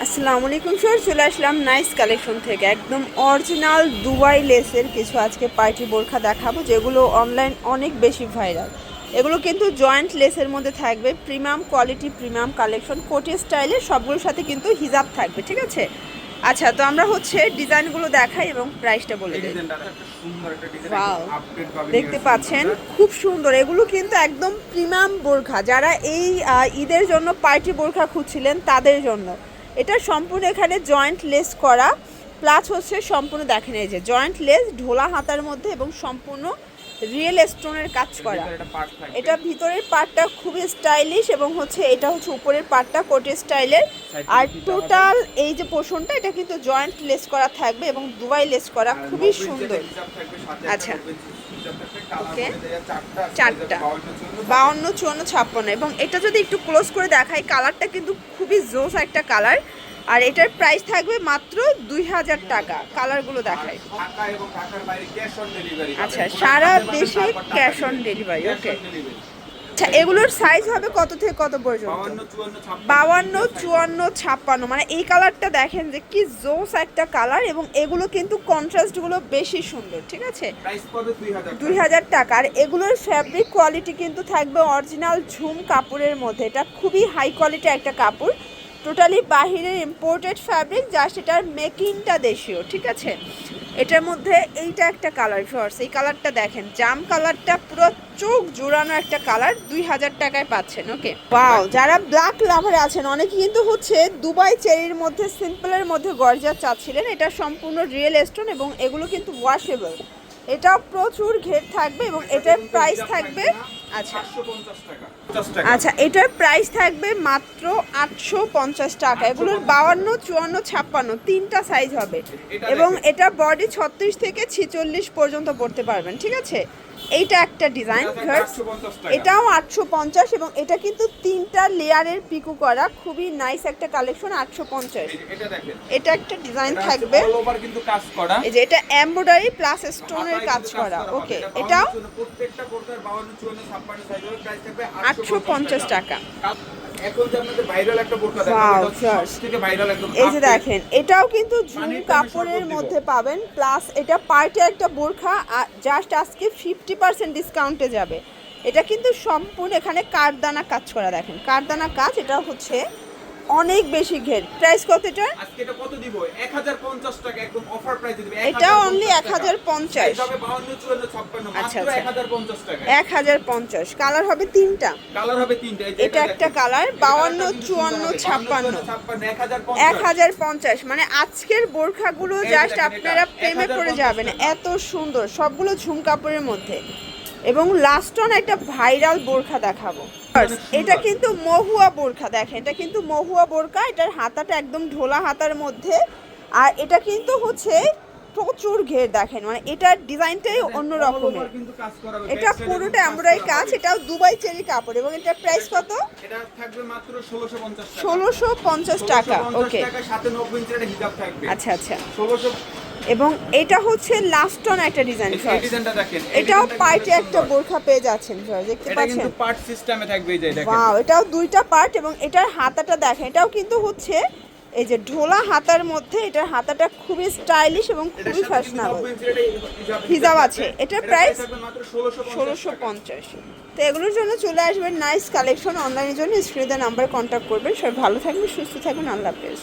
আসসালামু আলাইকুম স্যার, চলে আসলাম নাইস কালেকশন থেকে একদম অরিজিনাল দুবাই লেসের কিছু আজকে পার্টি বোরখা দেখাবো, যেগুলো অনলাইন অনেক বেশি ভাইরাল। এগুলো কিন্তু জয়েন্ট লেসের মধ্যে থাকবে, প্রিমিয়াম কোয়ালিটি, প্রিমিয়াম কালেকশন, কোটি স্টাইলের, সবগুলোর সাথে কিন্তু হিজাব থাকবে। ঠিক আছে, আচ্ছা, তো আমরা ডিজাইনগুলো দেখাই এবং প্রাইসটা বলে দিই। ওয়াও, দেখতে পাচ্ছেন খুব সুন্দর। এগুলো কিন্তু একদম প্রিমিয়াম বোরখা, যারা এই ঈদের জন্য পার্টি বোরখা খুঁজছিলেন তাদের জন্য। এটা সম্পূর্ণ এখানে জয়েন্ট লেস করা, প্লাস সম্পূর্ণ দেখেন এই যে জয়েন্ট লেস, ঢোলা হাতার মধ্যে এবং সম্পূর্ণ রিয়েল স্টোনের কাজ করা। এটা ভিতরের পার্টটা খুবই স্টাইলিশ এবং এটা উপরের পার্টটা কোটি স্টাইলের। আর টোটাল এই যে পোর্শনটা, এটা কিন্তু জয়েন্ট লেস করা থাকবে এবং দুবাই লেস করা, খুবই সুন্দর। আচ্ছা, ওকে, চারটা 52, 54, 56। এবং এটা যদি একটু ক্লোজ করে দেখাই, কালারটা কিন্তু খুবই জোস একটা কালার। আর এটার প্রাইস থাকবে মাত্র 2000 টাকা। কালারগুলো দেখাই। আচ্ছা, সারা দেশে ক্যাশ অন ডেলিভারি। ওকে, আচ্ছা, এগুলোর সাইজ হবে কত থেকে কত পর্যন্ত? 52, 54, 56। মানে এই কালারটা দেখেন যে কি জোস একটা কালার, এবং এগুলো কিন্তু কন্ট্রাস্টগুলো বেশি সুন্দর। ঠিক আছে, 2000 টাকা। আর এগুলোর ফ্যাব্রিক কোয়ালিটি কিন্তু থাকবে অরিজিনাল ঝুম কাপড়ের মধ্যে। এটা খুবই হাই কোয়ালিটি একটা কাপড়, টোটালি বাহিরের ইম্পোর্টেড ফ্যাব্রিক, যা সেটার মেকিংটা দেশীয়। ঠিক আছে, এটার মধ্যে এইটা একটা কালার ফিওর্স, এই কালারটা দেখেন, জাম কালারটা পুরো চোখ জোড়ানো একটা কালার, 2000 টাকায় পাচ্ছেন। ওকে, ওয়াও, যারা ব্ল্যাক লাভারে আছেন, অনেকে কিন্তু দুবাই চেরির মধ্যে, সিম্পলের মধ্যে গর্জাস চাচ্ছিলেন। এটা সম্পূর্ণ রিয়েল স্টোন এবং এগুলো কিন্তু ওয়াশেবল। এটাও প্রচুর ঘের থাকবে এবং এটার প্রাইস থাকবে, আচ্ছা, এটার প্রাইস থাকবে মাত্র 850 টাকা। এগুলোর 52, 54, 56 তিনটা সাইজ হবে এবং এটা বডি 36 থেকে 46 পর্যন্ত পড়তে পারবেন। ঠিক আছে, এইটা একটা ডিজাইন, এটাও 850 এবং এটা কিন্তু তিনটা লেয়ারের পিকু করা, খুবই নাইস একটা কালেকশন। 850, এটা একটা ডিজাইন থাকবে, এই যে এটা এমব্রয়ডারি প্লাস স্টোনের কাজ করা। ওকে, এটাও 850 টাকা। এই যে দেখেন, এটাও কিন্তু ঝুম কাপড়ের মধ্যে পাবেন, প্লাস এটা পার্টি একটা বোরখা, জাস্ট আজকে 50% ডিসকাউন্টে যাবে। এটা কিন্তু সম্পূর্ণ এখানে কারদানা কাজ করা, দেখেন কারদানা কাজ। এটা অনেক বেশি ঘের। প্রাইস কত এটা? আজকে এটা কত দিব? 1050 টাকা, একদম অফার প্রাইসে দিব। এটা অনলি 1050। তবে 52, 54, 56 মাত্র 1050 টাকা। 1050। কালার হবে তিনটা, কালার হবে তিনটা। এটা একটা কালার, 52, 54, 56, 1050। মানে আজকের বোরখাগুলো জাস্ট আপনারা প্রেমে পড়ে যাবেন, এত সুন্দর, সবগুলো ঝুম কাপড়ের মধ্যে। এবং লাস্ট অন একটা ভাইরাল বোরখা দেখাবো। এটা কিন্তু মহুয়া বোরখা, দেখেন এটা কিন্তু মহুয়া বোরখা। এটার হাতাটা একদম ঢোলা হাতার মধ্যে, আর এটা কিন্তু প্রচুর ঘের, দেখেন মানে এটার ডিজাইনটাই অন্য রকমের। এটা পুরোটা এমব্রয়ডারি কাজ, এটাও দুবাই চেরি কাপড়। এবং এটার প্রাইস কত? এটা থাকবে মাত্র 1650 টাকা। 1650 টাকা। ওকে, সাথে 90 ইঞ্চির একটা হিজাব থাকবে। আচ্ছা আচ্ছা, 1600। এবং এটা লাস্ট অন একটা ডিজাইন। এই ডিজাইনটা দেখেন, এটাও পার্টে একটা বোরখা পেয়ে যাচ্ছেন, দেখতে পাচ্ছেন। এটা কিন্তু পার্ট সিস্টেমে থাকবে, এই যে দেখেন। ওয়াও, এটাও দুইটা পার্ট এবং এটার হাতাটা দেখেন, এটাও কিন্তু এই যে ঢোলা হাতার মধ্যে। এটার হাতাটা খুবই স্টাইলিশ এবং খুবই ফ্যাশনেবল, হিজাব আছে। এটার প্রাইস 1650। তো এগুলোর জন্য চলে আসবেন নাইস কালেকশন অনলাইনের জন্য, স্ক্রিনে নাম্বার কন্ট্যাক্ট করবেন। সবাই ভালো থাকবেন, সুস্থ থাকবেন, আল্লাহ হাফেজ।